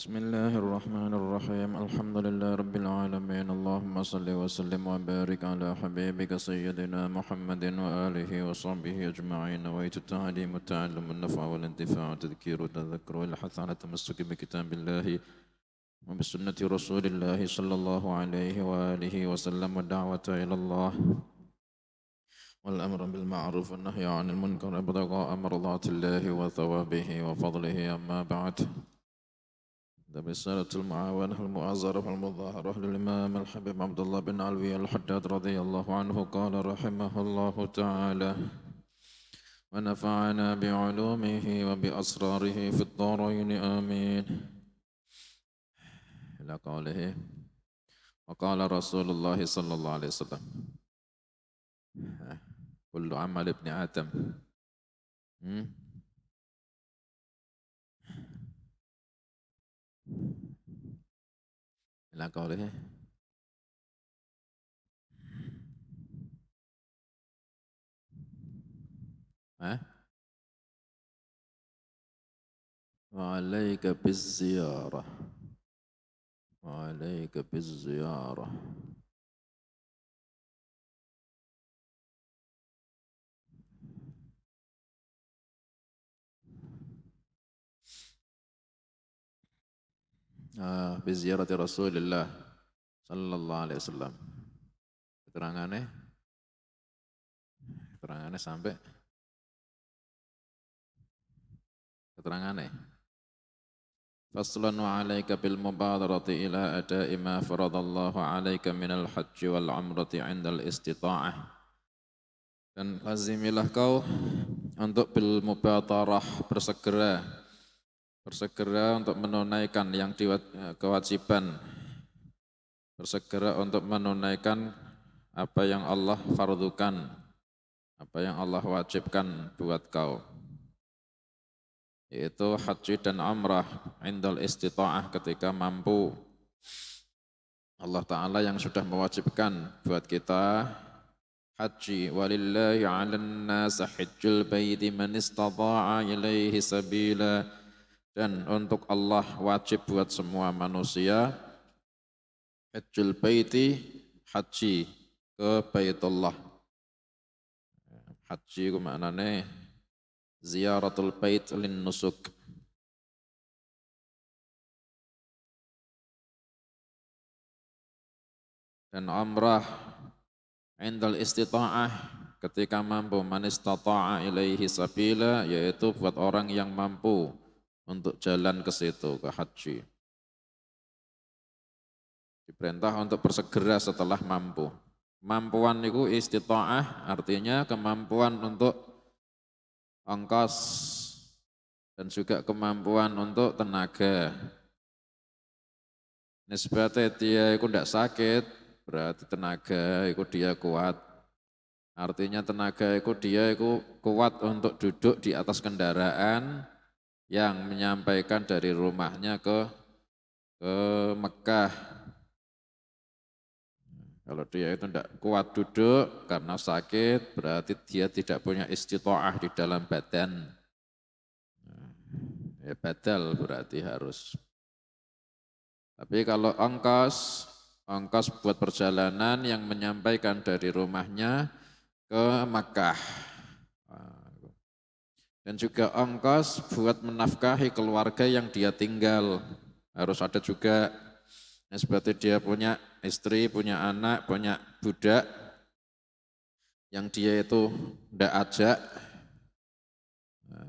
بسم الله الرحمن الرحيم الحمد لله رب العالمين اللهم صل وسلم وبارك على حبيبك سيدنا محمد وآله وصحبه أجمعين نويت التعليم والتعلم والنفع والانتفاع والتذكير والتذكر والحث على التمسك بكتاب الله وبسنة رسول الله صلى الله عليه وآله وسلم والدعوة إلى الله والأمر بالمعروف والنهي عن المنكر ابتغاء مرضات الله وثوابه وفضله أما بعد. برسالة المعاونة المؤازرة والمظاهرة للإمام الحبيب عبد الله بن علوي الحداد رضي الله عنه قال رحمه الله تعالى ونفعنا بعلومه وبأسراره في الدارين آمين إلى قوله وقال رسول الله صلى الله عليه وسلم كل عمل ابن آدم إلى قوله وعليك بالزيارة وعليك بالزيارة biziarati Rasulillah sallallahu alaihi wasallam. Keterangannya sampai keterangannya. Faslun wa 'alaika bil mubadarati ila ada'i ma faradallahu 'alaika minal hajji wal 'umrati 'indal istita'ah. Dan lazimilah kau untuk bil mubadarah bersegera untuk menunaikan yang kewajiban, bersegera untuk menunaikan apa yang Allah fardukan, apa yang Allah wajibkan buat kau, yaitu haji dan umrah indal istita'ah ketika mampu. Allah Ta'ala yang sudah mewajibkan buat kita haji, walillahi 'alan nasi hajjul baiti man istata'a ilaihi sabila, dan untuk Allah wajib buat semua manusia hajjul baiti, haji ke Baitullah. Haji itu maknanya ziyaratul bait lin nusuk. Dan umrah indal istita'ah ketika mampu, man istata'a ilaihi sabila, yaitu buat orang yang mampu untuk jalan ke situ, ke haji. Diperintah untuk bersegera setelah mampu. Kemampuan itu istita'ah artinya kemampuan untuk ongkos dan juga kemampuan untuk tenaga. Nisbatnya dia itu tidak sakit, berarti tenaga itu dia kuat. Artinya tenaga itu dia itu kuat untuk duduk di atas kendaraan yang menyampaikan dari rumahnya ke Mekah. Kalau dia itu tidak kuat duduk karena sakit, berarti dia tidak punya istita'ah di dalam badan. Ya badal berarti harus. Tapi kalau ongkos buat perjalanan yang menyampaikan dari rumahnya ke Makkah. Dan juga ongkos buat menafkahi keluarga yang dia tinggal. Harus ada juga. Seperti dia punya istri, punya anak, punya budak yang dia itu tidak ajak,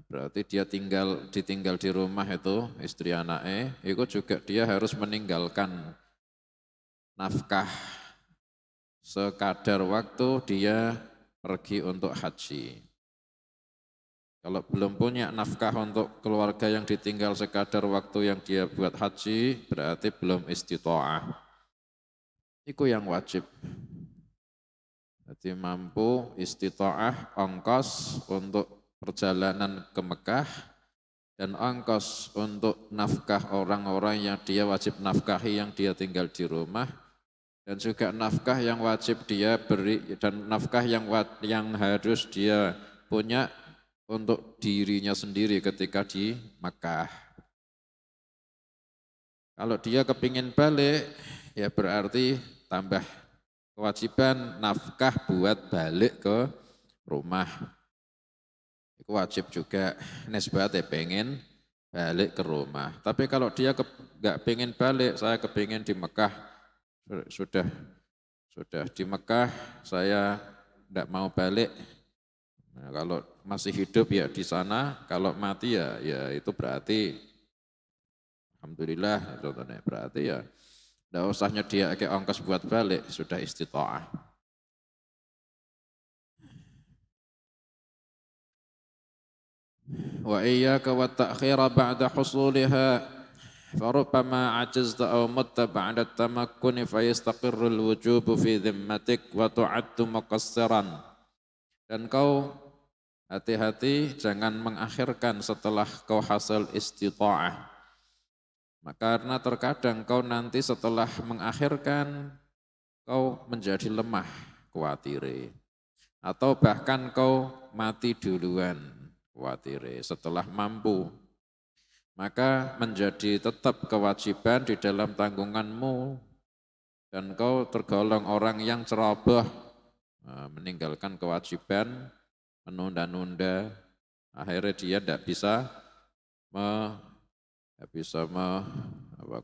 berarti dia ditinggal di rumah itu istri anaknya, itu juga dia harus meninggalkan nafkah sekadar waktu dia pergi untuk haji. Kalau belum punya nafkah untuk keluarga yang ditinggal sekadar waktu yang dia buat haji, berarti belum istita'ah. Itu yang wajib. Jadi mampu istita'ah, ongkos untuk perjalanan ke Mekah, dan ongkos untuk nafkah orang-orang yang dia wajib nafkahi yang dia tinggal di rumah, dan juga nafkah yang wajib dia beri, dan nafkah yang harus dia punya untuk dirinya sendiri ketika di Makkah. Kalau dia kepingin balik, ya berarti tambah kewajiban nafkah buat balik ke rumah. Itu wajib juga, nisbatnya pengen balik ke rumah. Tapi kalau dia nggak pengen balik, saya kepingin di Mekah, sudah di Mekah, saya tidak mau balik. Nah, kalau masih hidup ya di sana, kalau mati ya itu berarti alhamdulillah contohnya, berarti ya tidak usah nyediakan ongkos buat balik, sudah istita'ah. Wa iyyaka wa ta'khira ba'da husuliha فربما عجزت أو مت بعد التمكن فيستقر الوجوب في ذمتك وتعد مقصرا. Dan kau hati-hati jangan mengakhirkan setelah kau hasil istita'ah. Karena terkadang kau nanti setelah mengakhirkan kau menjadi lemah kuatire. Atau bahkan kau mati duluan kuatire setelah mampu. Maka menjadi tetap kewajiban di dalam tanggunganmu dan kau tergolong orang yang ceroboh, meninggalkan kewajiban, menunda-nunda, akhirnya dia tidak bisa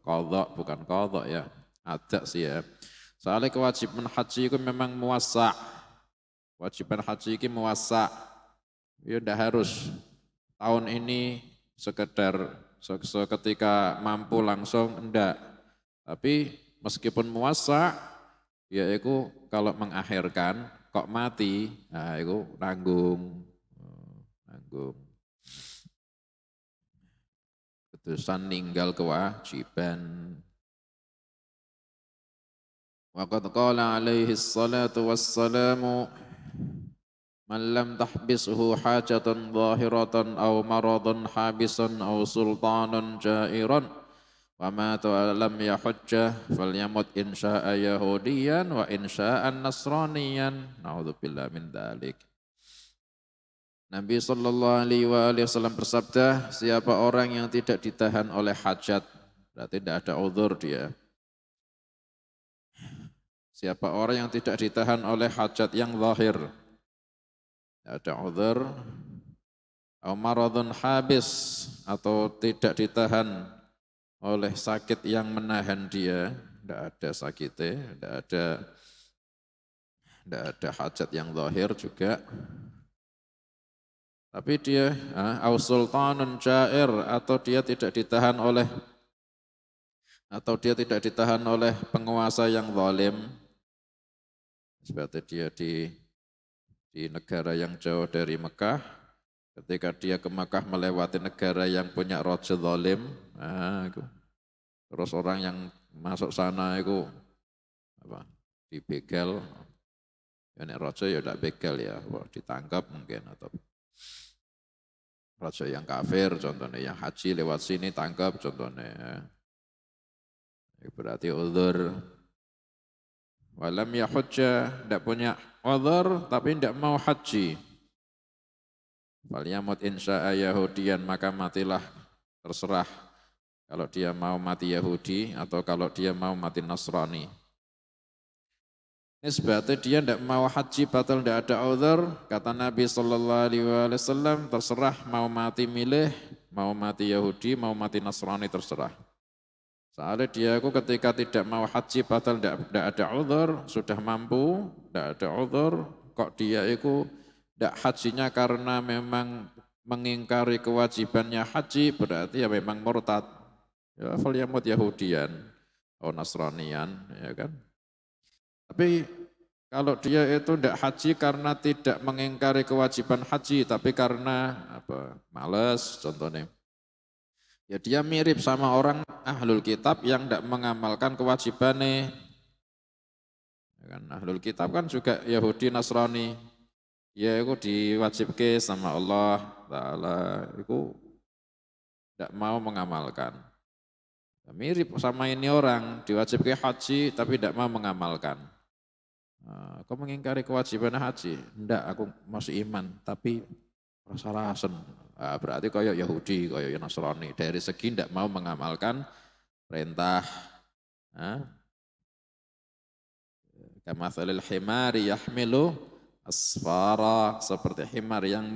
qadha, bukan qadha ya, ada sih ya. Soalnya kewajiban haji itu memang muwassa', kewajiban haji itu muwassa', ya tidak harus tahun ini sekedar seketika mampu langsung, enggak. Tapi meskipun muwassa, ya itu kalau mengakhirkan kok mati, nah itu nanggung. Keputusan ninggal kewajiban. Waqad qala alaihi salatu wassalamu man lam tahbishu hajatan zahiratan aw maradun habisan aw sultanun jairan wa mata lam yahujja falyamut insya'a yahudiyan wa insya'an nasraniyan naudzubillah min dzalik. Nabi sallallahu alaihi wasallam bersabda, siapa orang yang tidak ditahan oleh hajat, berarti tidak ada uzur dia. Siapa orang yang tidak ditahan oleh hajat yang zahir, ada uzur, maradun habis atau tidak ditahan oleh sakit yang menahan dia, tidak ada sakitnya, tidak ada hajat yang zahir juga. Tapi dia au sultanun jair atau dia tidak ditahan oleh penguasa yang zalim. Seperti dia di negara yang jauh dari Mekah, ketika dia ke Mekah melewati negara yang punya raja zalim, terus orang yang masuk sana itu dibegal, ya raja ya tidak begal ya, ditangkap mungkin, atau raja yang kafir contohnya, yang haji lewat sini tangkap contohnya, berarti uzur. Walam yahujja, tidak punya uzur tapi tidak mau haji. Falyamut insya'a yahudiyan, maka matilah, terserah kalau dia mau mati Yahudi atau kalau dia mau mati Nasrani. Nisbatnya dia tidak mau haji batal, tidak ada uzur, kata Nabi sallallahu alaihi wasallam, terserah mau mati milih, mau mati Yahudi, mau mati Nasrani, terserah. Soalnya dia aku ketika tidak mau haji batal, tidak ada uzur, sudah mampu, tidak ada uzur, kok dia itu tidak hajinya karena memang mengingkari kewajibannya haji, berarti ya memang murtad. Ya falyamut Yahudian atau Nasranian, ya kan. Tapi kalau dia itu tidak haji karena tidak mengingkari kewajiban haji, tapi karena malas contohnya. Ya dia mirip sama orang ahlul kitab yang tidak mengamalkan kewajibannya. Ya kan, ahlul kitab kan juga Yahudi Nasrani. Ya itu diwajibkan sama Allah Ta'ala, itu tidak mau mengamalkan. Ya, mirip sama ini orang, diwajibkan haji tapi tidak mau mengamalkan. Kau mengingkari kewajiban haji? Tidak, aku masih iman, tapi rasa-rasen. Berarti kayak Yahudi, kayak Nasrani. Dari segi tidak mau mengamalkan perintah. Kamathalil himari yahmilu asfara, seperti himar yang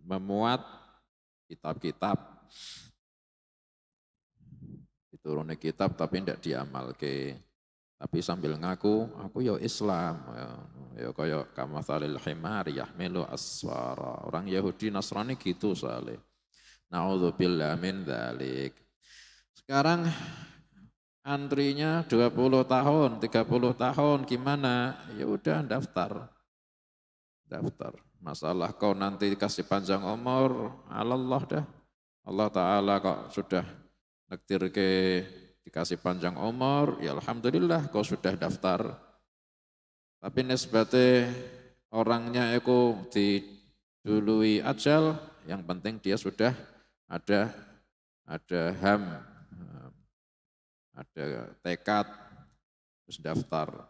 memuat kitab-kitab. Dituruni kitab tapi tidak diamalke. Tapi sambil ngaku, aku ya Islam. Ya kaya kamathalil himari yahmilu asfara. Orang Yahudi Nasrani gitu soalnya. Na'udzubillah min dzalik. Sekarang antrinya 20 tahun, 30 tahun, gimana? Ya udah daftar. Masalah kau nanti dikasih panjang umur, Allah dah. Allah Ta'ala kok sudah nektir ke dikasih panjang umur, ya alhamdulillah kau sudah daftar. Tapi nisbate orangnya itu didului ajal, yang penting dia sudah ada HAM, ada tekad, terus daftar.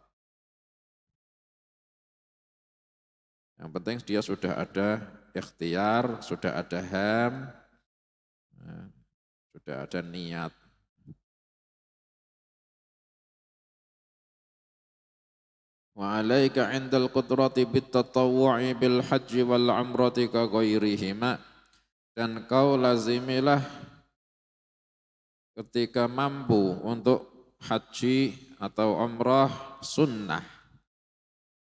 Yang penting dia sudah ada ikhtiar, sudah ada HAM, sudah ada niat. Wa alaika 'indal qudrati bitatawwu'i bil haji wal umrati ka ghairihima, dan kau lazimilah ketika mampu untuk haji atau umrah sunnah.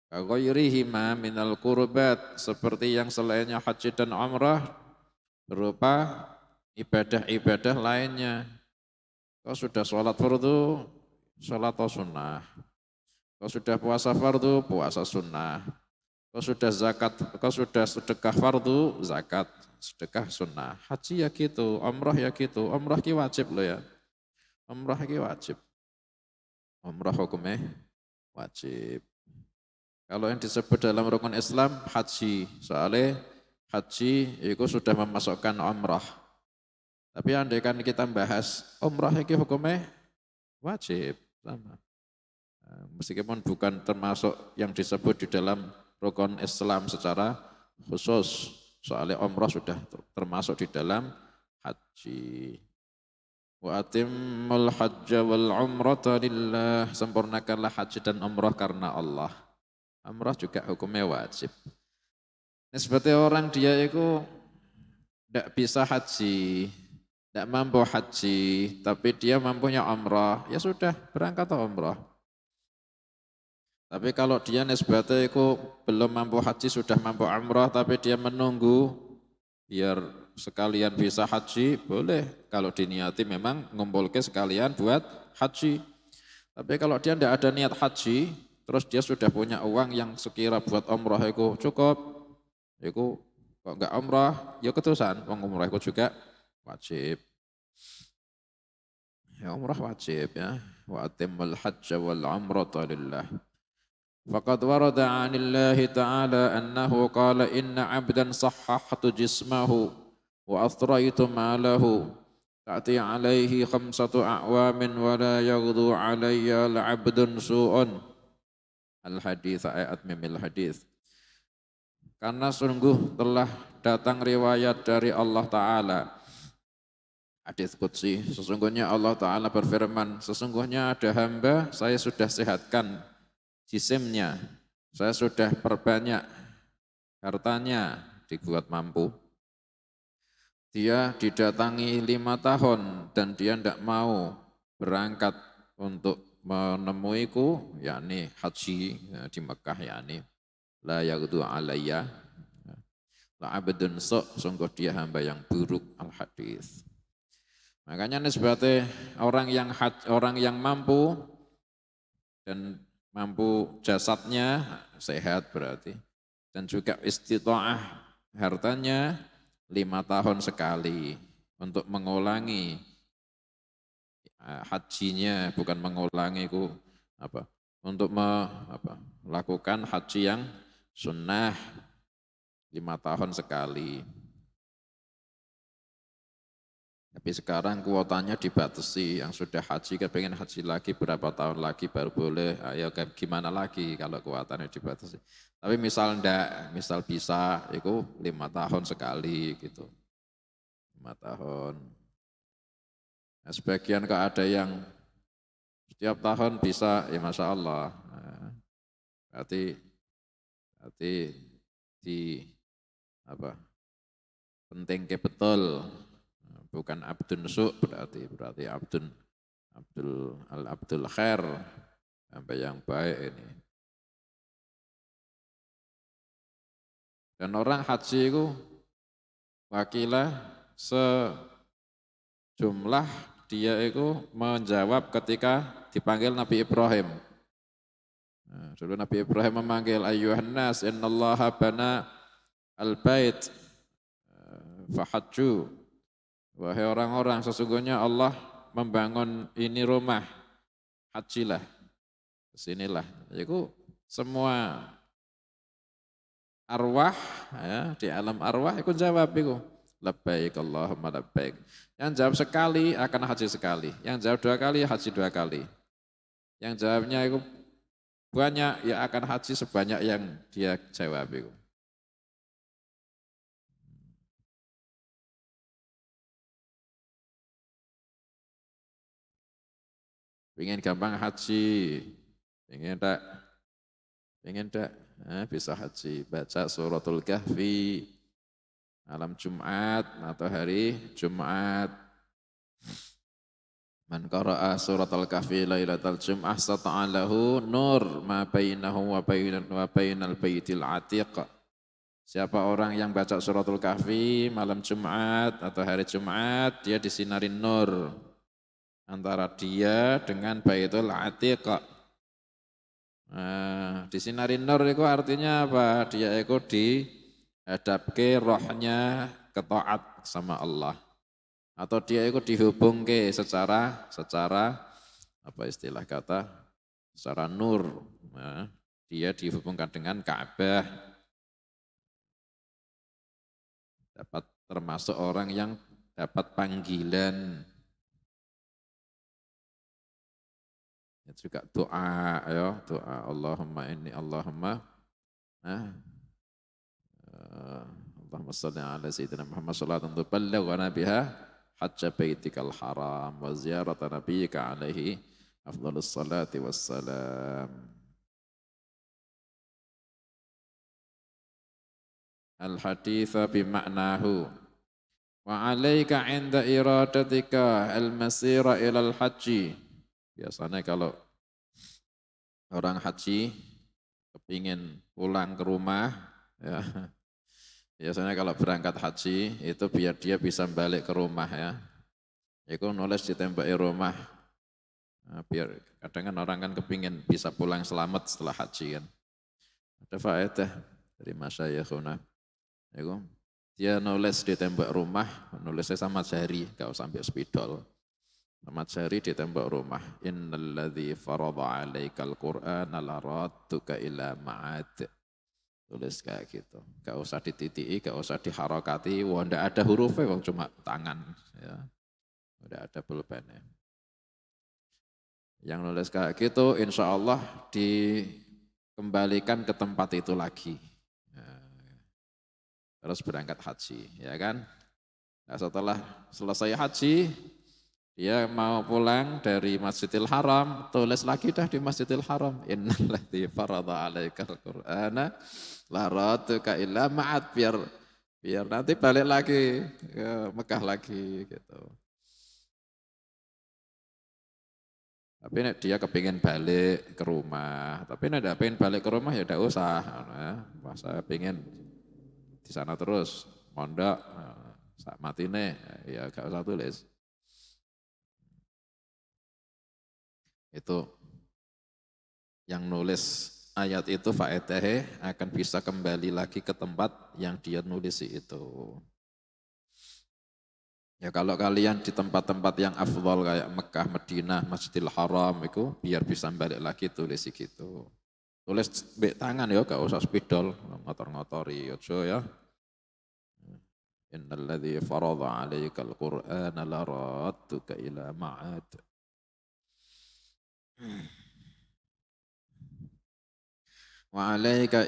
Ka ghairihima minal qurbat, seperti yang selainnya haji dan umrah berupa ibadah-ibadah lainnya. Kau sudah sholat fardu, sholat sunnah. Kau sudah puasa fardu, puasa sunnah. Kau sudah zakat, kau sudah sedekah fardu, zakat, sedekah sunnah. Haji ya gitu, umrah ya gitu. Umrah ki wajib loh ya. Umrah ki wajib. Umrah hukumnya wajib. Kalau yang disebut dalam rukun Islam haji, soalnya haji itu sudah memasukkan umrah. Tapi andaikan kita bahas umrah itu hukumnya wajib sama. Meskipun bukan termasuk yang disebut di dalam rukun Islam secara khusus, soalnya umrah sudah termasuk di dalam haji. Wa atimmul hajja wal umrata lillah, sempurnakanlah haji dan umrah karena Allah. Umrah juga hukumnya wajib. Seperti orang dia itu tidak bisa haji, tidak mampu haji, tapi dia mampunya umrah, ya sudah berangkat umrah. Tapi kalau dia nisbatnya itu belum mampu haji, sudah mampu umrah, tapi dia menunggu biar sekalian bisa haji, boleh. Kalau diniati memang ngumpulke sekalian buat haji. Tapi kalau dia tidak ada niat haji, terus dia sudah punya uang yang sekira buat umrah itu cukup, itu kok enggak umrah, ya keterusan, umrah itu juga wajib. Ya umrah wajib ya. Wa atimmul hajja wal umrata lillah. Faqad warada 'anillahi ta'ala annahu qala inna 'abdan sahhahtu jismahu wa athraitu malahu ta'ti 'alaihi khamsatu a'wamin wa la yaghdu 'alayya al-'abdun su'un. Al-hadits, ayat mimil hadits. Karena sungguh telah datang riwayat dari Allah Ta'ala. Hadits qudsi, sesungguhnya Allah Ta'ala berfirman, sesungguhnya ada hamba saya sudah sehatkan jisimnya, saya sudah perbanyak hartanya, dibuat mampu. Dia didatangi 5 tahun dan dia tidak mau berangkat untuk menemuiku, yakni haji di Mekah, yakni la yaghdu alayya la abdun sungguh dia hamba yang buruk. Al-hadis. Makanya nisbatnya orang yang mampu dan mampu jasadnya sehat berarti, dan juga istita'ah hartanya 5 tahun sekali untuk mengulangi hajinya, bukan mengulangi untuk melakukan haji yang sunnah 5 tahun sekali. Tapi sekarang kuotanya dibatasi, yang sudah haji kepengen haji lagi berapa tahun lagi baru boleh, ayo gimana lagi kalau kuotannya dibatasi. Tapi misal enggak, misal bisa, itu 5 tahun sekali gitu. 5 tahun. Nah, sebagian kok ada yang setiap tahun bisa, ya Masya Allah. Nah, berarti di apa penting ke betul, bukan abdun su berarti abdul khair, sampai yang baik ini. Dan orang haji itu wakilah sejumlah dia itu menjawab ketika dipanggil Nabi Ibrahim. Nah, dulu Nabi Ibrahim memanggil ayyuhan nas innallaha bana al-bait fahajju. Wahai orang-orang, sesungguhnya Allah membangun ini rumah, hajilah. Kesinilah. Itu semua arwah ya, di alam arwah itu jawab itu. Labbaik Allahumma labbaik. Yang jawab sekali akan haji sekali. Yang jawab 2 kali haji 2 kali. Yang jawabnya itu banyak ya akan haji sebanyak yang dia jawab itu. Pengen gampang haji, pengen tak, bisa haji. Baca suratul kahfi malam Jumat atau hari Jumat. Man qara'a suratul kahfi lailatal jum'ah sata'alahu nur ma bainahu wa bainal baitil atiq. Siapa orang yang baca suratul kahfi malam Jumat atau hari Jumat, dia disinarin nur antara dia dengan baitul atiq. Nah, disinarin nur itu artinya apa? Dia itu dihadapke rohnya ke taat sama Allah. Atau dia itu dihubungke secara apa istilah kata? Secara nur. Nah, dia dihubungkan dengan Ka'bah. Dapat termasuk orang yang dapat panggilan. Ya juga doa, ya, doa Allahumma Allahumma salli ala sayyidina Muhammad sallallahu tuballaghana biha hajja baitikal haram wa ziyarata nabiyyika alaihi afdhalus salati wassalam. Al-haditha bima'nahu wa alaika inda iradatika al-masira ilal haji. Biasanya kalau orang haji kepingin pulang ke rumah, ya, biasanya kalau berangkat haji itu biar dia bisa balik ke rumah ya. Itu nulis di tembok rumah. Nah, biar kadang kan orang kan kepingin bisa pulang selamat setelah haji kan. Ada faedah dari masyayikhuna. Itu dia nulis di tembok rumah, nulisnya sama jari, gak usah sampai spidol. Sama jari di tembok rumah. Innalladzi farada 'alaikal Qur'ana laradtuka ila ma'ad. Tulis kayak gitu. Gak usah dititiki, gak usah diharokati. Wah, ndak ada hurufnya, wong cuma tangan. Ya. Ndak ada pulpennya. Yang nulis kayak gitu, insya Allah dikembalikan ke tempat itu lagi. Ya. Terus berangkat haji, ya kan? Nah, setelah selesai haji, dia mau pulang dari Masjidil Haram, tulis lagi dah di Masjidil Haram. Innalladzī farada 'alaikal Qur'ana laradtuka ila ma'ad, biar nanti balik lagi ke Mekah lagi gitu. Tapi nek dia kepingin balik ke rumah, tapi nek tidak pengen balik ke rumah ya tidak usah. Saya pengen di sana terus, mondok, sak matine, ya gak usah tulis. Itu yang nulis ayat itu faedah akan bisa kembali lagi ke tempat yang dia nulis itu. Ya kalau kalian di tempat-tempat yang afdal kayak Mekah, Madinah, Masjidil Haram itu biar bisa balik lagi tulis gitu. Tulis mbek tangan ya, gak usah spidol, ngotor-ngotori aja ya. Innalladzi farada 'alaikal Qur'ana laradtuka ila ma'ad. Wa 'alaika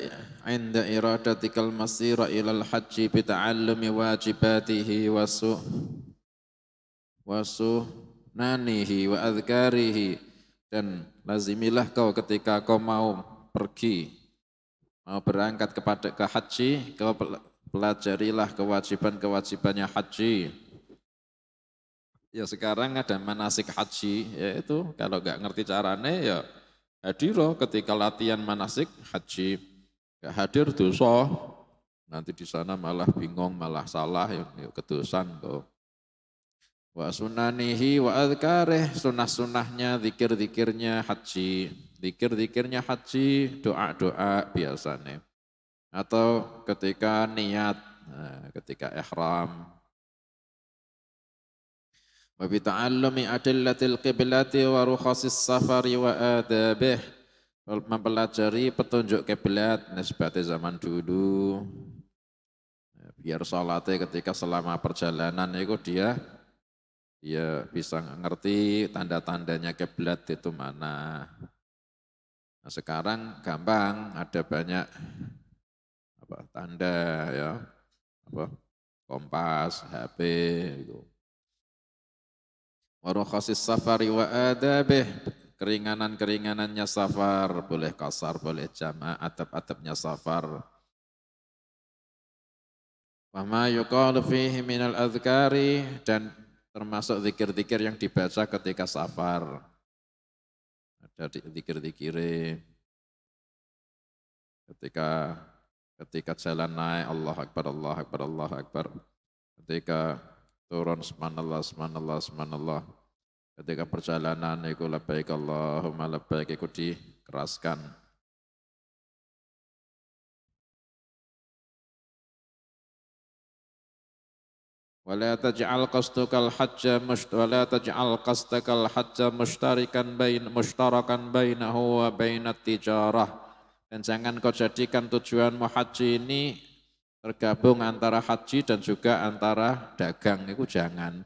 'inda iradatikal masira ilal haji bi ta'allumi wajibatihi wasu sunanihi wa adhkarihi, dan lazimilah kau ketika kau mau pergi, mau berangkat ke haji, kau pelajarilah kewajiban-kewajibannya haji. Ya sekarang ada manasik haji, yaitu kalau nggak ngerti caranya ya hadiro ketika latihan manasik haji. Nggak hadir dosa, nanti di sana malah bingung, malah salah, ya kedosan kau. Wa sunanihi wa adhkarih, sunnah-sunnahnya, zikir-zikirnya haji. Zikir-zikirnya haji, doa-doa biasanya. Atau ketika niat, ketika ihram. Wa bita'allumi adillatil qiblati wa rukhasis safari wa adabih. Mempelajari petunjuk kiblat nisbati zaman dulu. Biar sholatnya ketika selama perjalanan itu dia bisa ngerti tanda-tandanya kiblat itu mana. Nah, sekarang gampang, ada banyak tanda ya, kompas, HP gitu. Wa rukhasis safari wa adabih, keringanan-keringanannya safar, boleh qasar, boleh jama', adab-adabnya safar. Wa ma yuqalu fihi minal adhkari, dan termasuk zikir-zikir yang dibaca ketika safar. Ada zikir-zikir ketika jalan naik Allahu Akbar, Allahu Akbar, Allahu Akbar. Ketika turun subhanallah, subhanallah, subhanallah. Ketika perjalanan itu labbaik Allahumma labbaik, itu dikeraskan. Wala taj'al qasdakal hajja mushtarakan bainahu wa bainat tijarah. Dan jangan kau jadikan tujuanmu haji ini tergabung antara haji dan juga antara dagang, itu jangan.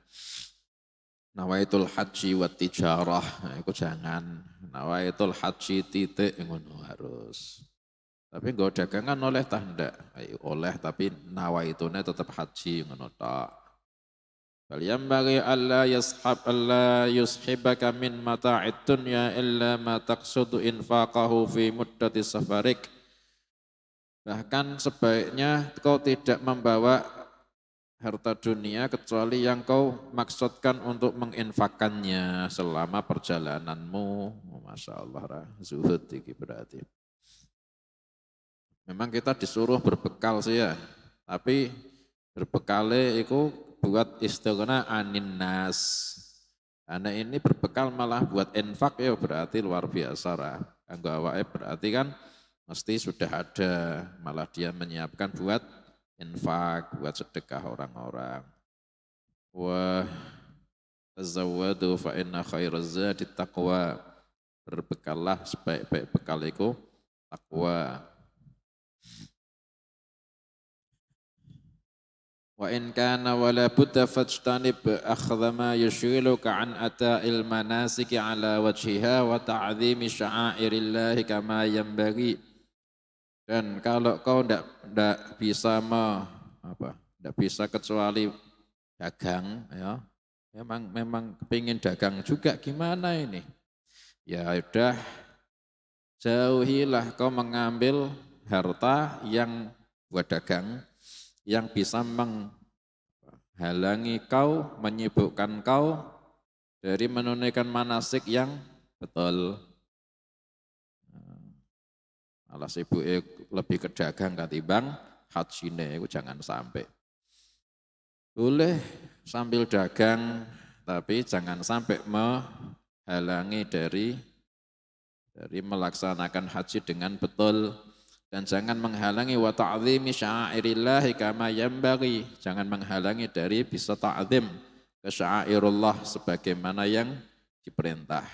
Nawaitul haji wa tijarah, itu jangan. Nawaitul haji titik ngono harus. Tapi enggak dagangan oleh tanda, oleh tapi nawaitune tetap haji ngono tok. Falyambaghi alla yushibaka min mata'id dunya illa ma taqsudu infaqahu fi muddati safarik. Bahkan sebaiknya kau tidak membawa harta dunia kecuali yang kau maksudkan untuk menginfakkannya selama perjalananmu. Masya Allah, zuhud ini berarti. Memang kita disuruh berbekal sih ya, tapi berbekale itu buat istighna anin nas. Karena ini berbekal malah buat infak ya berarti luar biasa lah. Anggo awake berarti kan mesti sudah ada, malah dia menyiapkan buat infak, buat sedekah orang-orang. Wa tazawwadu fa inna khairaz zadi taqwa. Berbekallah, sebaik-baik bekal itu takwa. Wa in kana wala budda fajtanib akhdha ma yushghiluka an ata'il manasiki ala wajhiha wa ta'zimi sya'airillahi kama yanbaghi. Dan kalau kau ndak bisa ndak bisa kecuali dagang ya. Memang kepingin dagang juga, gimana ini? Ya udah, jauhilah kau mengambil harta yang buat dagang, yang bisa menghalangi kau, menyibukkan kau dari menunaikan manasik yang betul. Malah sibuk lebih ke dagang ketimbang hajine, itu jangan sampai. Boleh sambil dagang, tapi jangan sampai menghalangi dari melaksanakan haji dengan betul. Dan jangan menghalangi wa ta'zimi sya'airillahi kama yanbaghi. Jangan menghalangi dari bisa ta'zim ke sya'airullah sebagaimana yang diperintah.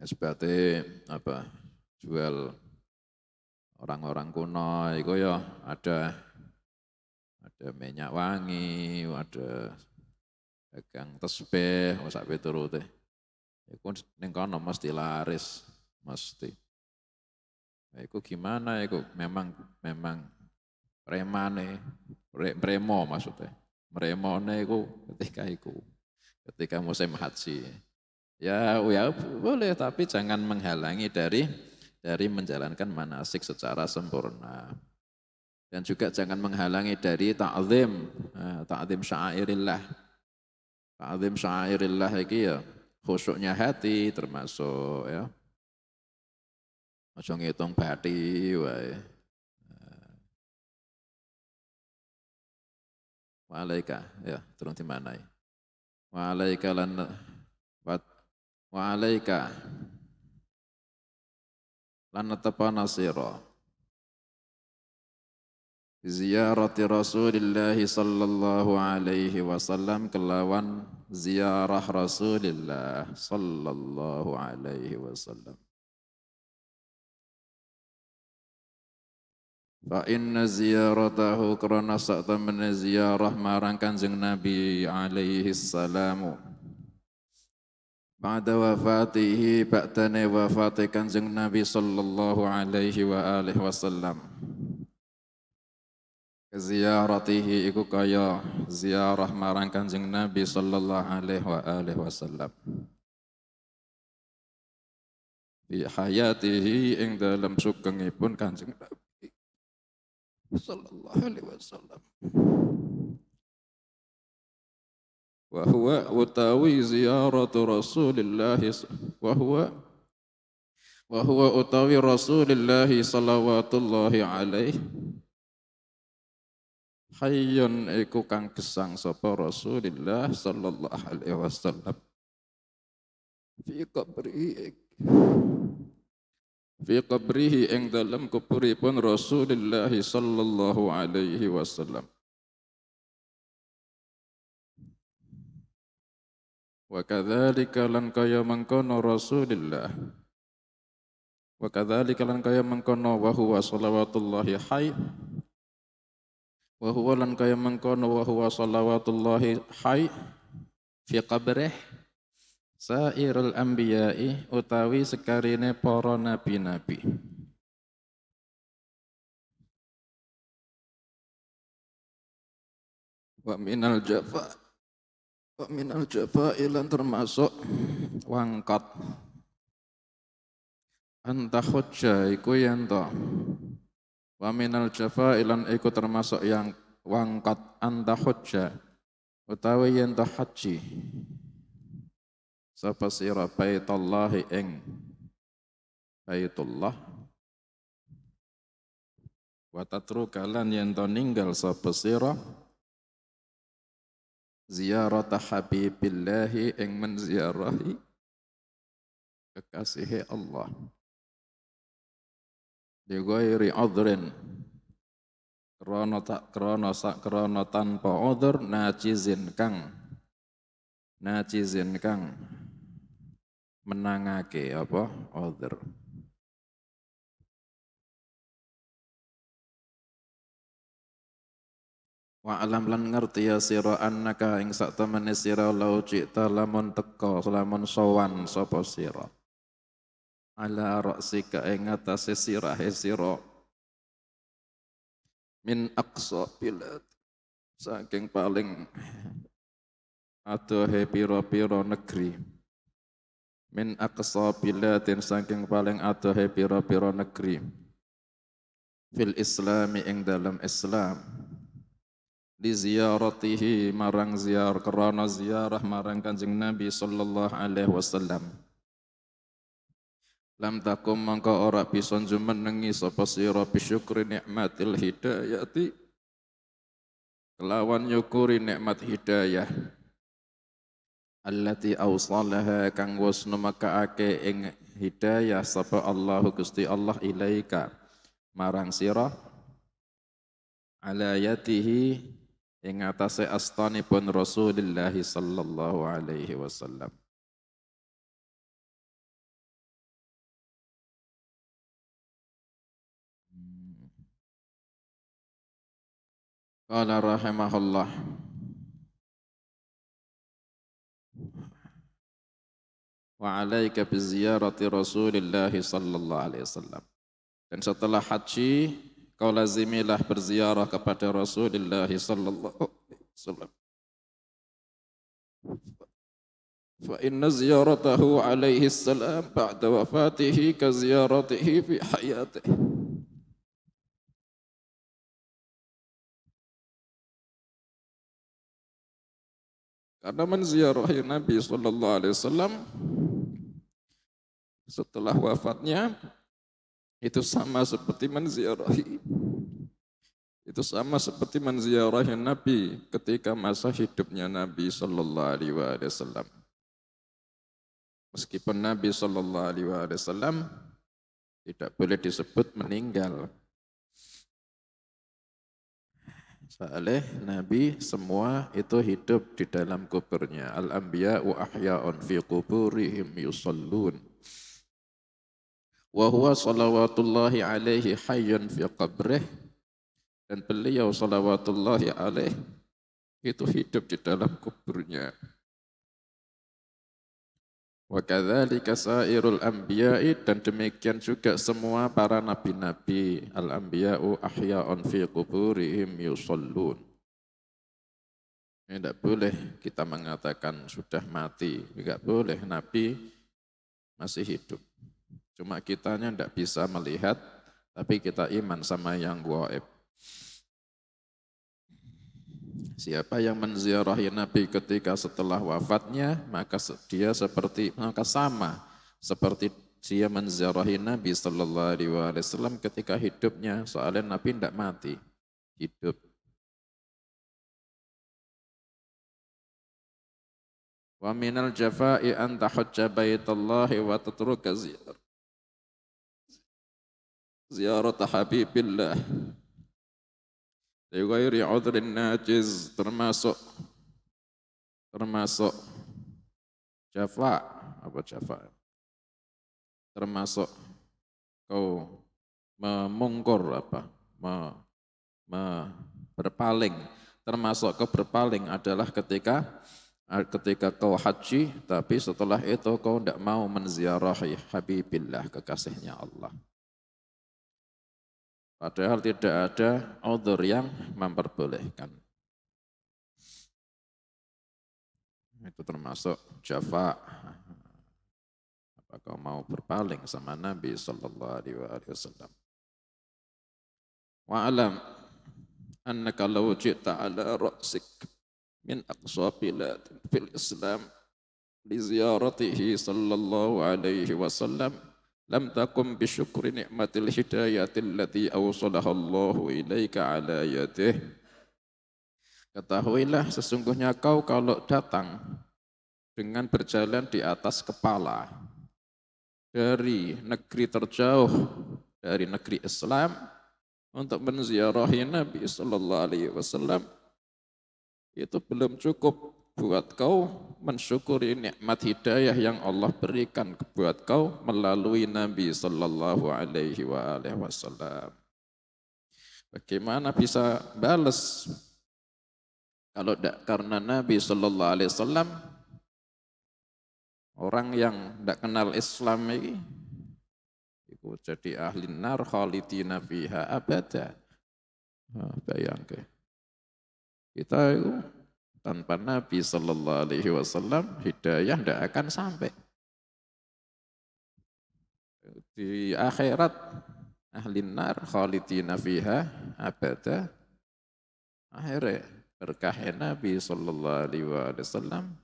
Seperti jual orang-orang kuno itu ya ada minyak wangi, ada dagang tesbih, sak piturute. Iku ning kono mesti laris. Mesti. Nah, itu gimana itu? Memang premane, premo maksudnya. Meremone iku ketika musim haji. Ya boleh, tapi jangan menghalangi dari menjalankan manasik secara sempurna. Dan juga jangan menghalangi dari ta'zim syairillah. Ta'zim syairillah iki ya khusyuknya hati termasuk ya. Aja ngitung bathi wae. Wa'alaika ya turun di mana ya? Wa'alaika lan natapana sira ziyarati Rasulillah sallallahu alaihi wasallam kelawan ziarah Rasulillah sallallahu alaihi wasallam. Fa inna ziyaratahu karena sak temene ziarah marang Kanjeng Nabi alaihi salamu ba'da wafatihi ba'dane wafate Kanjeng Nabi sallallahu alaihi wa alihi wasallam. Ziyaratihi iku kaya ziarah marang Kanjeng Nabi sallallahu alaihi wa alihi wasallam. Di hayatihi ing dalam sugengipun Kanjeng Nabi sallallahu alaihi wasallam. Wa huwa utawi ziyaratu Rasulillah wa huwa utawi Rasulillah sallallahu alaihi hayyun iku kang gesang sapa Rasulillah sallallahu alaihi wasallam fi qabrihi ing dalam kuburipun Rasulillah sallallahu alaihi wasallam. Wa kadzalika lan kaya mangkono Rasulillah wa kadzalika lan kaya mangkono wa huwa shalawatullahi hayy wa huwa lan kaya mangkono wa huwa shalawatullahi hayy fi qabrih sairul anbiya'i utawi sekarine para nabi-nabi. Wa minal jafa ilan termasuk wangkat anta hujjah iku yanto. Wa minal jafa ilan iku termasuk yang wangkat anta hujjah utawi yanto haji sapa sira baitallahi ing baitullah wa tatruka lan yanto ninggal sapa sira ziyarata habibillahi ing menziarahi kekasihe Allah di ghairi udhrin krana tanpa udhur najizin kang menangake apa udhur. Wa alam lan ngerti ya sira annaka ing sak temene sira lau cita lamun teka lamun sowan sapa sira ala ra'sika ing atase sirahe sira min aqsa bilad saking paling adohe pira-pira negeri min aqsa biladin saking paling adohe pira-pira negeri fil islami ing dalam Islam di ziyaratihi marang krana ziarah marang Kanjeng Nabi sallallahu alaihi wasallam. Lam takum mangka ora bisa jumenengi sapa sira bisyukri nikmatil hidayati kelawan nyukuri nikmat hidayah allati awsalaha kang wis nemekaake ing hidayah sapa Allah Gusti Allah ilaika marang sira ala yatihi ing atase astanipun Rasulullah sallallahu alaihi wasallam. Qala rahimahullah wa alaika bi ziyarati Rasulillah sallallahu alaihi wasallam. Dan setelah haji kau lazimilah berziarah kepada Rasulullah sallallahu alaihi wasallam. Fa inna ziyaratahu alaihi salam ba'da wafatihi ka ziyaratihi fi hayatihi. Karena menziarahi Nabi sallallahu alaihi wasallam setelah wafatnya itu sama seperti menziarahi Nabi ketika masa hidupnya Nabi sallallahu alaihi wasallam. Meskipun Nabi sallallahu alaihi wasallam tidak boleh disebut meninggal. Soalnya Nabi semua itu hidup di dalam kuburnya. Al-anbiya'u ahya'un fi kuburihim yusallun. Wa huwa salawatullahi alaihi hayyun fi qabrih. Dan beliau salawatullahi alaihi itu hidup di dalam kuburnya. Wa kadzalika sairul anbiya'i, dan demikian juga semua para nabi-nabi. Al-anbiya'u ahya'un fi quburihim yusallun. Tidak boleh kita mengatakan sudah mati, tidak boleh, Nabi masih hidup. Cuma kitanya tidak bisa melihat, tapi kita iman sama yang gaib. Siapa yang menziarahi Nabi ketika setelah wafatnya, maka dia sama seperti dia menziarahi Nabi sallallahu alaihi wasallam ketika hidupnya. Soalnya Nabi tidak mati, hidup. Wa minal jafa'i an tahujja baitallahi wa tatruka ziyarat habibillah. Lighairi udhrin najiz, termasuk jafa, termasuk kau memungkur berpaling, termasuk kau berpaling adalah ketika kau haji tapi setelah itu kau tidak mau menziarahi habibillah, kekasihnya Allah. Padahal tidak ada udhur yang memperbolehkan. Itu termasuk jafa. Apakah mau berpaling sama Nabi sallallahu alaihi wasallam? Wa alam annaka law ji'ta ala ra'sik min aqsa bilad fil Islam li ziyaratihi sallallahu alaihi wasallam lam takum bisyukri ni'matil hidayatil lati awsalaha Allahu ilaika ala yadih. Ketahuilah sesungguhnya kau kalau datang dengan berjalan di atas kepala dari negeri terjauh dari negeri Islam untuk menziarahi Nabi sallallahu alaihi wasallam, itu belum cukup buat kau mensyukuri nikmat hidayah yang Allah berikan buat kau melalui Nabi sallallahu alaihi wasallam. Bagaimana bisa balas kalau tidak karena Nabi sallallahu alaihi wasallam? Orang yang tidak kenal Islam ini itu jadi ahli nar khalidina fiha abada. Bayangkan kita itu tanpa Nabi sallallahu alaihi wasallam hidayah tidak akan sampai. Di akhirat ahli nar khalidina fiha abada. Akhirnya berkah Nabi sallallahu alaihi wasallam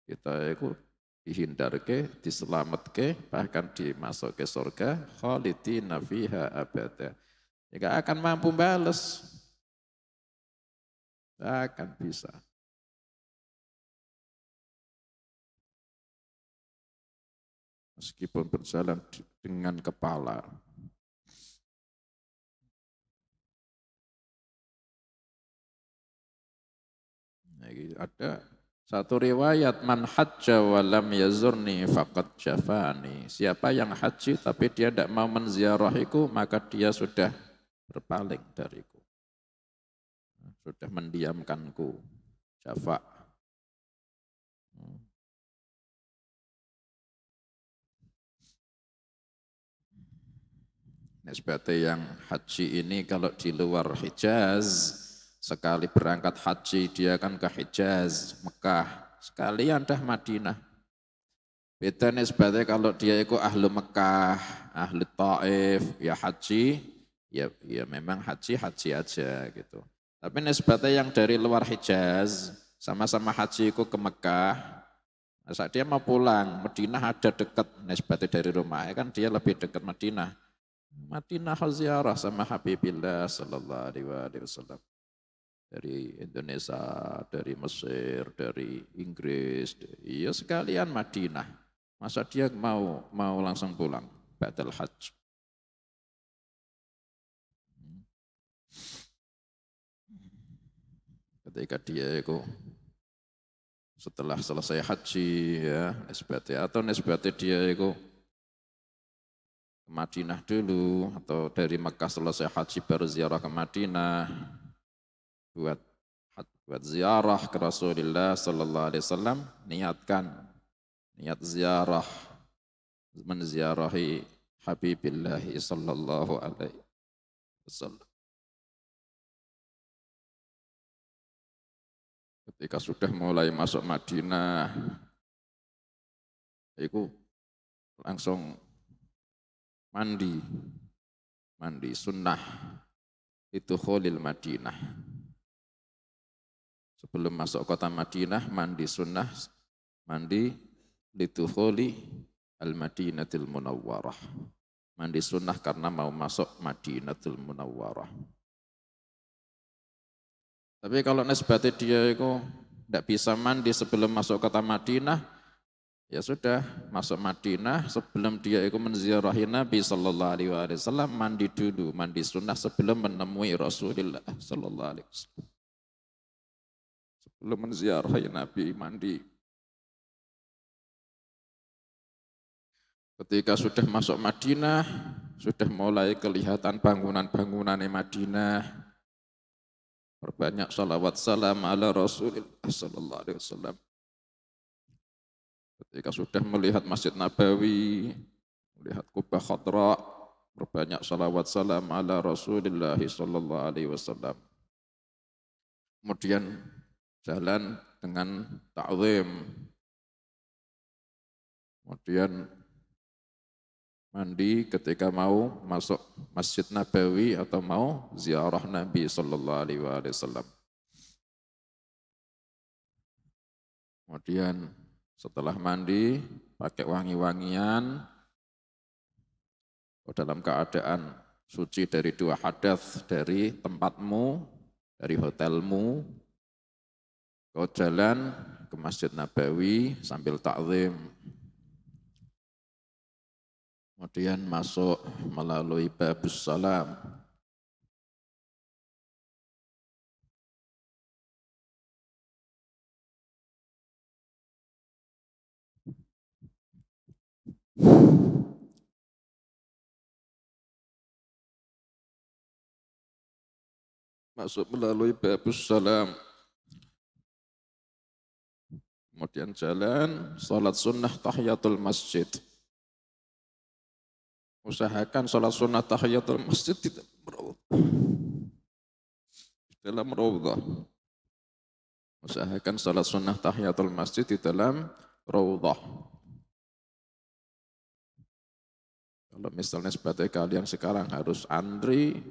kita itu dihindarke, diselamatke, bahkan dimasuk ke surga khalidina fiha abada. Tidak akan mampu balas. Tidak akan bisa. Meskipun berjalan dengan kepala. Ada satu riwayat, man hajja wa lam yazurni faqad jafani. Siapa yang haji tapi dia tidak mau menziarahiku, maka dia sudah berpaling dariku. Sudah mendiamkanku. Jafa. Nisbate yang haji ini kalau di luar Hijaz, sekali berangkat haji dia kan ke Hijaz, Mekah, sekalian dah Madinah. Beda nisbatnya kalau dia itu ahlu Mekah, ahlu Taif, ya haji, ya memang haji aja gitu. Tapi nisbatnya yang dari luar Hijaz, sama-sama haji itu ke Mekah, saat dia mau pulang, Madinah ada dekat nisbatnya dari rumah, kan dia lebih dekat Madinah. Madinah ziarah sama Habibillah sallallahu alaihi wasallam. Dari Indonesia, dari Mesir, dari Inggris, ya sekalian Madinah. Masa dia mau langsung pulang ba'dal hajj. Ketika dia itu setelah selesai haji ya, nisbatnya dia itu ke Madinah dulu atau dari Mekah selesai haji baru ziarah ke Madinah buat ziarah ke Rasulullah sallallahu alaihi wasallam, niat ziarah menziarahi Habibillah sallallahu alaihi wasallam. Ketika sudah mulai masuk Madinah, itu langsung mandi sunnah itu khulil Madinah. Sebelum masuk kota Madinah, mandi sunnah, mandi litukhuli al-Madinatil Munawwarah. Mandi sunnah karena mau masuk Madinatul Munawwarah. Tapi kalau nisbatnya dia itu tidak bisa mandi sebelum masuk kota Madinah, ya sudah masuk Madinah sebelum dia itu menziarahi Nabi sallallahu alaihi wasallam, mandi dulu, mandi sunnah sebelum menemui Rasulullah sallallahu alaihi wasallam. Sebelum menziarahi Nabi mandi. Ketika sudah masuk Madinah, sudah mulai kelihatan bangunan-bangunan di Madinah. Perbanyak salawat salam ala Rasulullah sallallahu alaihi wasallam. Ketika sudah melihat Masjid Nabawi, melihat Kubah Khadra, perbanyak salawat salam ala Rasulullah sallallahu alaihi wasallam. Kemudian jalan dengan ta'zim. Kemudian mandi ketika mau masuk Masjid Nabawi atau mau ziarah Nabi sallallahu alaihi wasallam. Kemudian setelah mandi pakai wangi-wangian dalam keadaan suci dari dua hadas, dari tempatmu, dari hotelmu, kau jalan ke Masjid Nabawi sambil ta'zim. Kemudian masuk melalui Babus Salam. Masuk melalui Babus Salam. Kemudian jalan, salat sunnah tahiyatul masjid. Usahakan salat sunnah tahiyatul masjid di dalam raudhah. Usahakan salat sunnah tahiyatul masjid di dalam raudhah. Kalau misalnya sebagai kalian sekarang harus antri,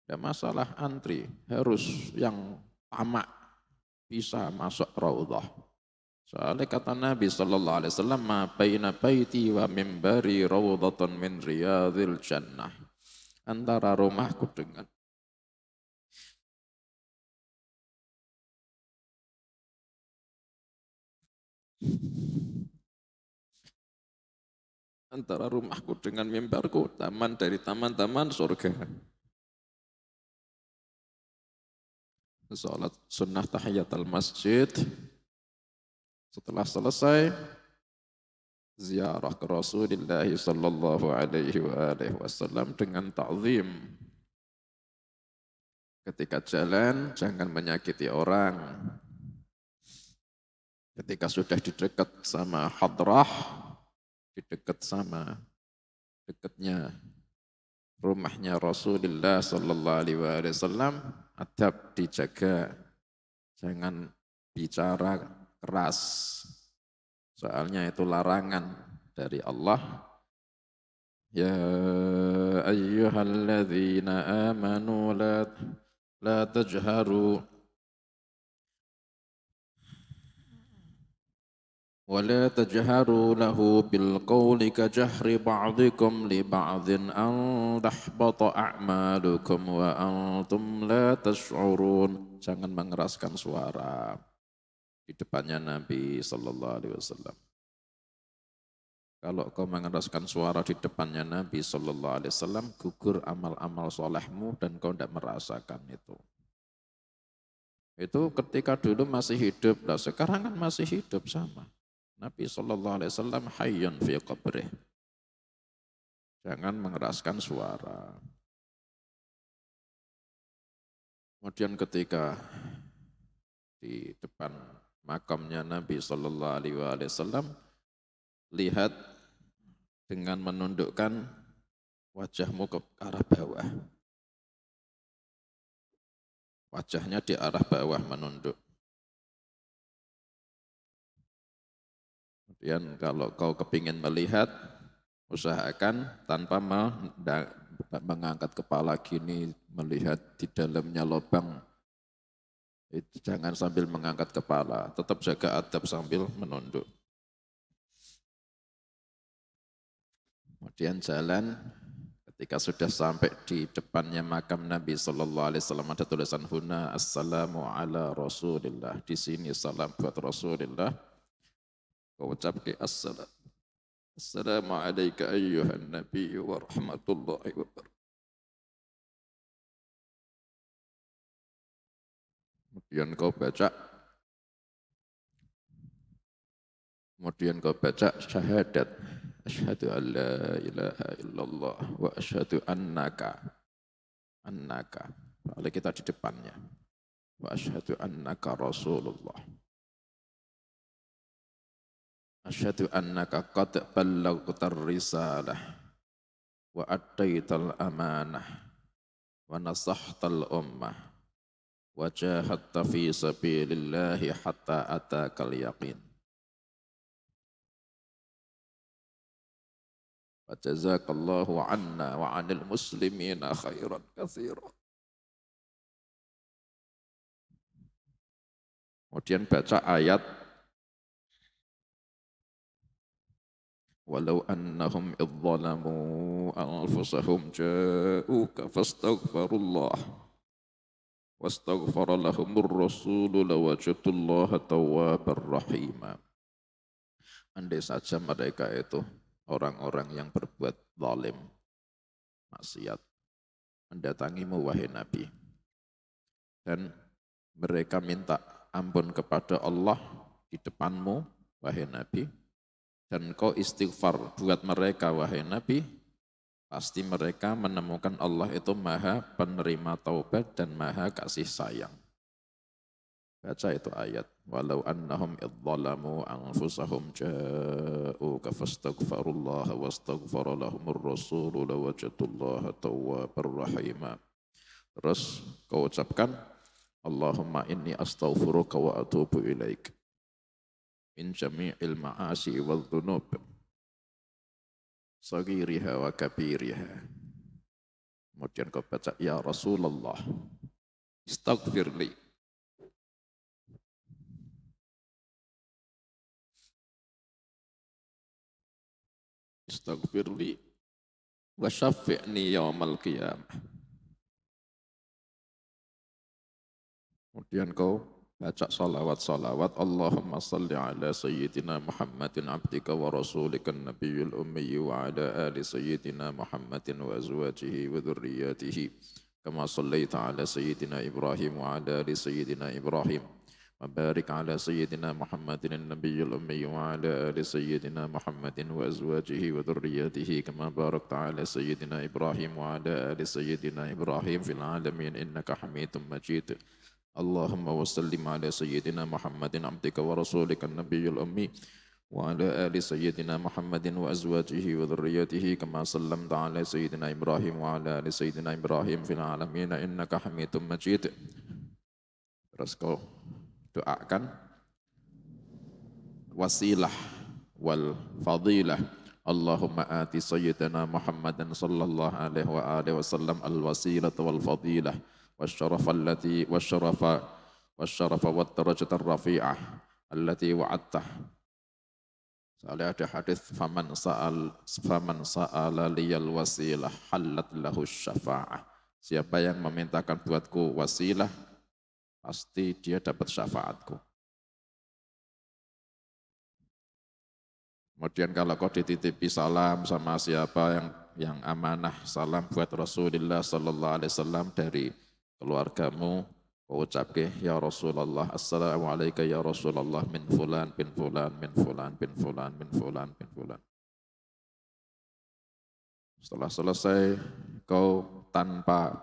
tidak masalah antri, harus yang tamak bisa masuk raudhah. Soalnya kata Nabi sallallahu alaihi wasallam, "Ma baina baiti wa mimbari raudhatun min riyadhil jannah." Antara rumahku dengan mimbarku, taman dari taman-taman surga. Salat sunnah tahiyatul masjid. Setelah selesai, ziarah ke Rasulullah sallallahu alaihi wasallam dengan ta'zim. Ketika jalan, jangan menyakiti orang. Ketika sudah di dekat sama hadrah, di dekat sama dekatnya rumahnya Rasulullah sallallahu alaihi wasallam, adab dijaga. Jangan bicara keras. Soalnya itu larangan dari Allah. Ya ayyuhalladzina amanu la tajharu ولا تجهروا له بالقول كجهر بعضكم لبعض أن تحبط أعمالكم وأنتم لا تشعرون. Jangan mengeraskan suara di depannya Nabi Sallallahu Alaihi Wasallam. Kalau kau mengeraskan suara di depannya Nabi Sallallahu Alaihi Wasallam, gugur amal-amal solehmu dan kau tidak merasakan itu. Itu ketika dulu masih hidup, nah sekarang kan masih hidup sama. Nabi Sallallahu Alaihi Wasallam hayyun fi qabrih. Jangan mengeraskan suara. Kemudian ketika di depan makamnya Nabi Sallallahu Alaihi Wasallam, lihat dengan menundukkan wajahmu ke arah bawah. Wajahnya di arah bawah menunduk. Kemudian kalau kau kepingin melihat, usahakan tanpa mengangkat kepala gini, melihat di dalamnya lubang. Jangan sambil mengangkat kepala, tetap jaga adab sambil menunduk. Kemudian jalan, ketika sudah sampai di depannya makam Nabi Sallallahu Alaihi Wasallam, ada tulisan huna assalamu ala rasulillah. Di sini salam buat Rasulullah. Kau ucap ke assalamu alayka ayyuhan nabi wa rahmatullahi wa barakatuh. Kemudian kau baca syahadat. Asyhadu an la ilaha illallah wa asyhadu annaka. Lalu kita di depannya. Wa asyhadu annaka Rasulullah. Asyhadu annaka qad ballaghtar risalah wa addaital amanah wa nasahtal ummah wa jahadta fi sabilillahi hatta atakal yaqin. Wa jazakallahu anna wa 'anil muslimina khairan katsiran. Kemudian baca ayat walau annahum idzalamu anfusahum ja'uka fastaghfirullah wastaghfara lahumur rasulu lawajatullaha tawwabar rahima. Andai saja mereka itu orang-orang yang berbuat zalim, maksiat, mendatangimu wahai Nabi, dan mereka minta ampun kepada Allah di depanmu wahai Nabi, dan kau istighfar buat mereka wahai Nabi, pasti mereka menemukan Allah itu maha penerima taubat dan maha kasih sayang. Baca itu ayat. Walau annahum idzalamu anfusahum ja'uka fastaghfirullaha wastaghfara lahumur rasulu lawajatullaha tawwabar rahima. Terus kau ucapkan Allahumma inni astaghfiruka wa atubu ilaik min jami'il ma'asi wal dhunub sagiriha wa kabiriha. Kemudian kau baca ya Rasulullah istaghfirli istaghfirli wa syafi'ni yawmal qiyamah. Kemudian kau baca salawat Allahumma salli ala sayyidina Muhammadin abdika wa rasulika nabiyil ummi wa ala ali sayyidina Muhammadin wa azwajihi wa dhurriyyatihi kama sallaita ala sayyidina Ibrahim wa ala ali sayyidina Ibrahim wa barik ala sayyidina Muhammadin nabiyil ummi wa ala ali sayyidina Muhammadin wa azwajihi wa dhurriyyatihi kama barakta ala sayyidina Ibrahim wa ala ali sayyidina Ibrahim fil alamin innaka Hamidum Majid. Allahumma wa sallim ala sayyidina Muhammadin abdika wa rasulika nabiyil ummi wa ala ali sayyidina Muhammadin wa azwajihi wa dhurriyyatihi kama sallamta ala sayyidina Ibrahim wa ala ali sayyidina Ibrahim fil alamin innaka Hamidum Majid. Terus kau doakan wasilah wal fadilah. Allahumma ati sayyidina Muhammadan sallallahu alaihi wa alihi wasallam al wasilah wal fadilah wasyarafa allati wasyarafa wat darajat rafi'ah allati wa'adtah. Soalnya ada hadis faman sa'ala liyal wasilah halat lahu syafa'ah. Siapa yang memintakan buatku wasilah pasti dia dapat syafaatku. Kemudian kalau kau dititipi salam sama siapa yang amanah, salam buat Rasulullah sallallahu alaihi wasallam dari keluargamu, kau ucapke ya Rasulullah, assalamualaikum ya Rasulullah min fulan bin fulan min fulan bin fulan bin fulan bin fulan. Setelah selesai kau tanpa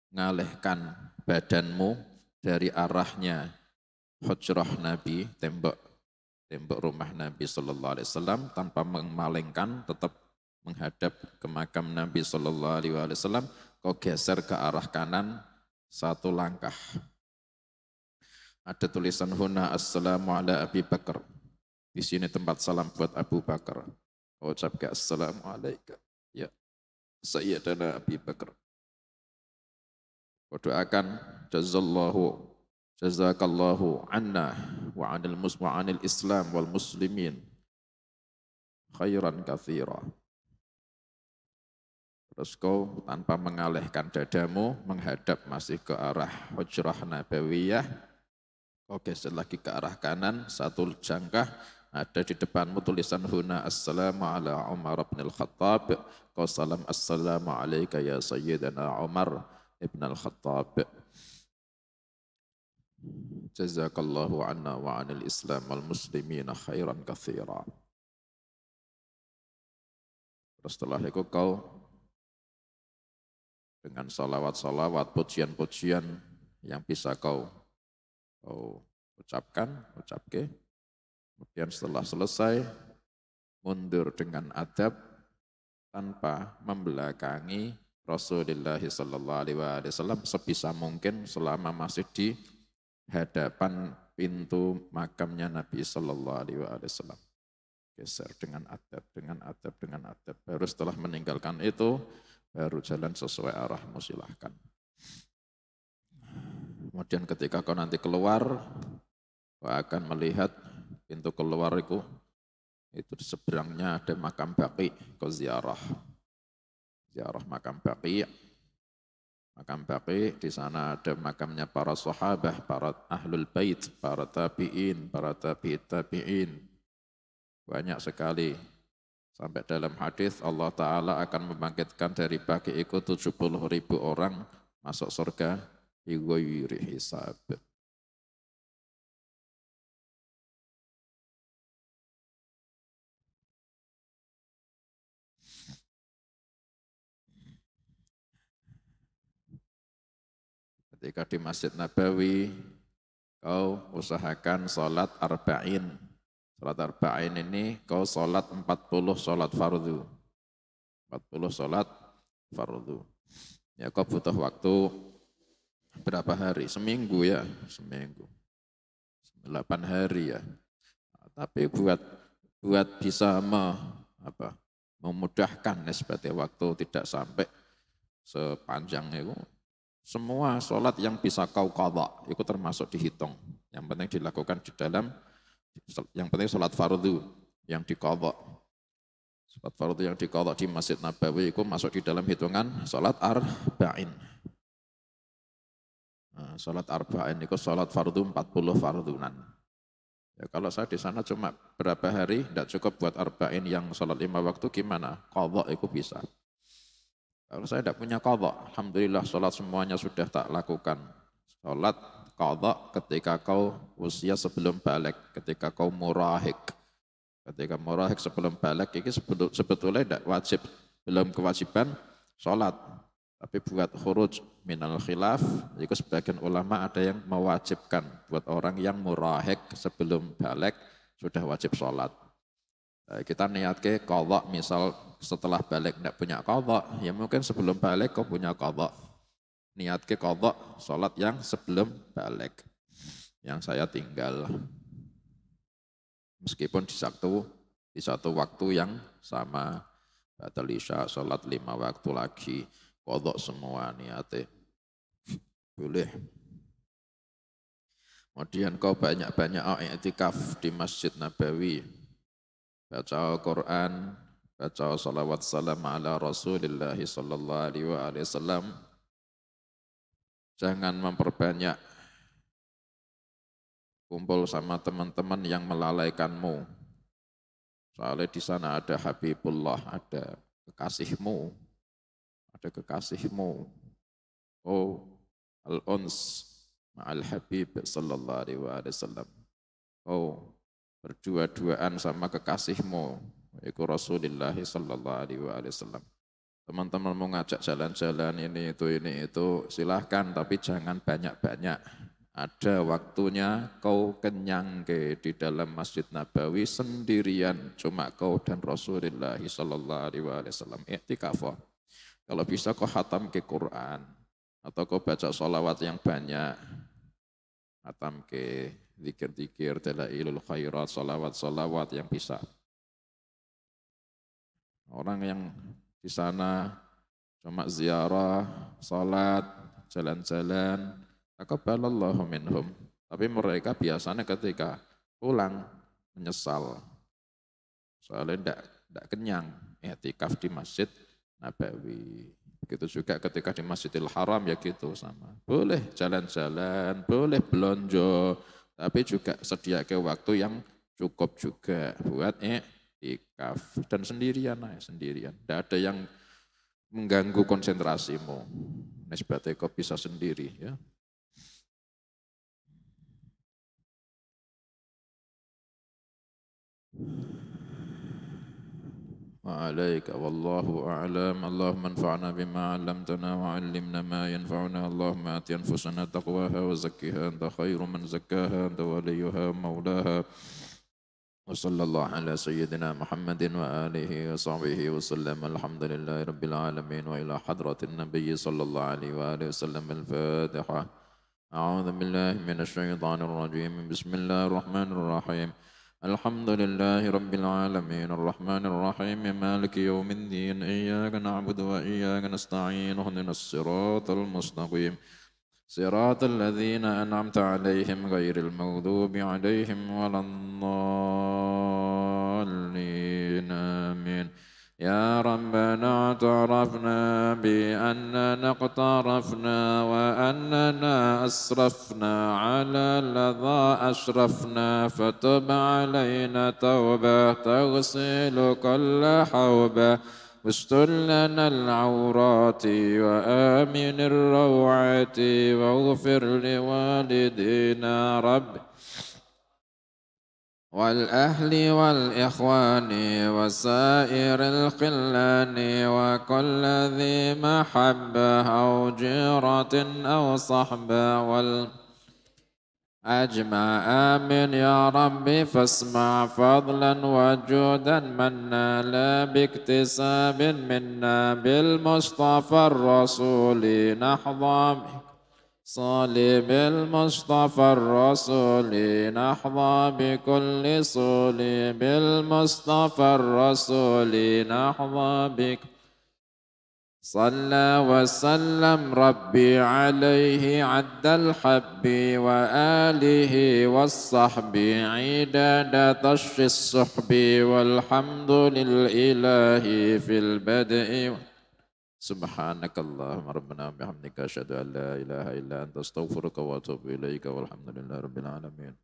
mengalihkan badanmu dari arahnya hujrah Nabi, tembok rumah Nabi sallallahu alaihi wasallam, tanpa memalingkan, tetap menghadap ke makam Nabi sallallahu alaihi wasallam, kau geser ke arah kanan satu langkah. Ada tulisan huna assalamu ala Abi Bakar. Di sini tempat salam buat Abu Bakar. Kau ucapkan assalamu alaikum ya Sayyidina Abi Bakar. Kau doakan jazakallahu anna wa anil Islam wal muslimin khairan katsira. Terus kau tanpa mengalihkan dadamu menghadap masih ke arah hujrah Nabawiyah. Kau geser lagi ke arah kanan satu jangkah, ada di depanmu tulisan huna assalamu ala Umar bin al-Khattab. Kau salam assalamu alaika ya Sayyidina Umar ibn al-Khattab. Jazakallahu anna wa anil Islam wal muslimina khairan katsira. Terus setelah itu kau dengan salawat-salawat, pujian-pujian yang bisa kau ucapke. Kemudian setelah selesai, mundur dengan adab tanpa membelakangi Rasulullah sallallahu alaihi wasallam sebisa mungkin selama masih di hadapan pintu makamnya Nabi sallallahu alaihi wasallam. Geser dengan adab. Baru setelah meninggalkan itu, baru jalan sesuai arahmu, silahkan. Kemudian ketika kau nanti keluar, kau akan melihat pintu keluar itu di seberangnya ada makam Baqi, kau ziarah makam Baqi. Makam Baqi, di sana ada makamnya para sahabat, para ahlul bait, para tabi'in, para tabi'in. Banyak sekali. Sampai dalam hadis Allah Ta'ala akan membangkitkan dari Baqi itu 70.000 orang masuk surga bi ghairi hisab. Ketika di Masjid Nabawi, kau usahakan sholat arba'in. Sholat arba'in ini kau sholat 40 sholat fardu. 40 sholat fardu. Ya kau butuh waktu berapa hari? Seminggu ya, seminggu. 8 hari ya. Tapi buat bisa memudahkan seperti waktu tidak sampai sepanjang itu. Semua sholat yang bisa kau qadha itu termasuk dihitung. Yang penting dilakukan di dalam, yang penting sholat fardu yang diqadha. Sholat fardu yang diqadha di Masjid Nabawi itu masuk di dalam hitungan sholat arba'in. Nah, sholat arba'in itu sholat fardu 40 fardunan. Ya, kalau saya di sana cuma berapa hari, tidak cukup buat arba'in yang sholat 5 waktu, gimana? Qadha itu bisa. Kalau saya tidak punya qadha, alhamdulillah sholat semuanya sudah tak lakukan. Sholat qadha ketika kau usia sebelum balik, ketika kau murahik. Ketika murahik sebelum balik, ini sebetulnya tidak wajib, belum kewajiban sholat. Tapi buat khuruj minal khilaf, itu sebagian ulama ada yang mewajibkan buat orang yang murahik sebelum balik sudah wajib sholat. Kita niat ke qadha, misal setelah balik tidak punya qadha, ya mungkin sebelum balik kau punya qadha. Niat ke qadha sholat yang sebelum balik. yang saya tinggal. Meskipun di satu waktu yang sama, batal isya, sholat 5 waktu lagi, qadha semua niatnya. Boleh. Kemudian kau banyak-banyak i'tikaf di Masjid Nabawi. Baca Al-Quran, baca salawat salam ala Rasulillah sallallahu alaihi wasallam. Jangan memperbanyak kumpul sama teman-teman yang melalaikanmu. Soalnya di sana ada Habibullah, ada kekasihmu, ada kekasihmu. Oh, al-uns ma'al Habib sallallahu alaihi wasallam. Oh, berdua-duaan sama kekasihmu, yaitu Rasulullah sallallahu alaihi wasallam. Teman-teman mau ngajak jalan-jalan ini itu, silahkan, tapi jangan banyak-banyak. Ada waktunya kau kenyang di dalam Masjid Nabawi sendirian, cuma kau dan Rasulullah sallallahu alaihi wasallam. I'tikaf. Kalau bisa kau khatam ke Quran atau kau baca sholawat yang banyak, khatam ke zikir-zikir, dalailul khairat, sholawat yang bisa. Orang yang di sana cuma ziarah, salat, jalan-jalan, taqabbalallahu minhum. Tapi mereka biasanya ketika pulang menyesal. Soalnya tidak kenyang, i'tikaf di Masjid Nabawi. Begitu juga ketika di Masjidil Haram ya gitu sama. Boleh jalan-jalan, boleh belonjo, tapi juga sediakan waktu yang cukup juga buat i'tikaf. Dan sendirian aja, sendirian. Tidak ada yang mengganggu konsentrasimu. Nisbatnya kau bisa sendiri ya. وعليك والله أعلم. اللهم انفعنا بما علمتنا وعلمنا ما ينفعنا. اللهم آت أنفسنا تقواها وزكها أنت خير من زكاها أنت وليها ومولاها. وصلى الله على سيدنا محمد وآله وصحبه وسلم. الحمد لله رب العالمين. وإلى حضرة النبي صلى الله عليه وآله وسلم. الفاتحة. أعوذ بالله من الشيطان الرجيم. بسم الله الرحمن الرحيم. الحمد لله رب العالمين الرحمن الرحيم مالك يوم الدين إياك نعبد وإياك نستعين اهدنا الصراط المستقيم صراط الذين أنعمت عليهم غير المغضوب عليهم ولا الضالين آمين. يا ربنا اعترفنا بأننا اقترفنا وأننا أسرفنا على الذي أشرفنا فتب علينا توبة تغسل كل حوبة واستر لنا العورات وآمن الروعات واغفر لوالدينا رب والأهل والإخوان وسائر الخلان وكل ذي محبة أو جيرة أو صحبة أجمع آمين يا ربي فاسمع فضلا وجودا منا لا باكتساب منا بالمصطفى الرسول نحظى صلي بالمصطفى الرسول نحظى بكل صلي بالمصطفى الرسول نحظى بك صلى وسلم ربي عليه عد الحب وآله والصحب عداد طش الصحب والحمد للإله في البدء سبحانك اللهم ربنا بحمدك أشهد أن لا إله إلا أنت أستغفرك وأتوب إليك والحمد لله رب العالمين.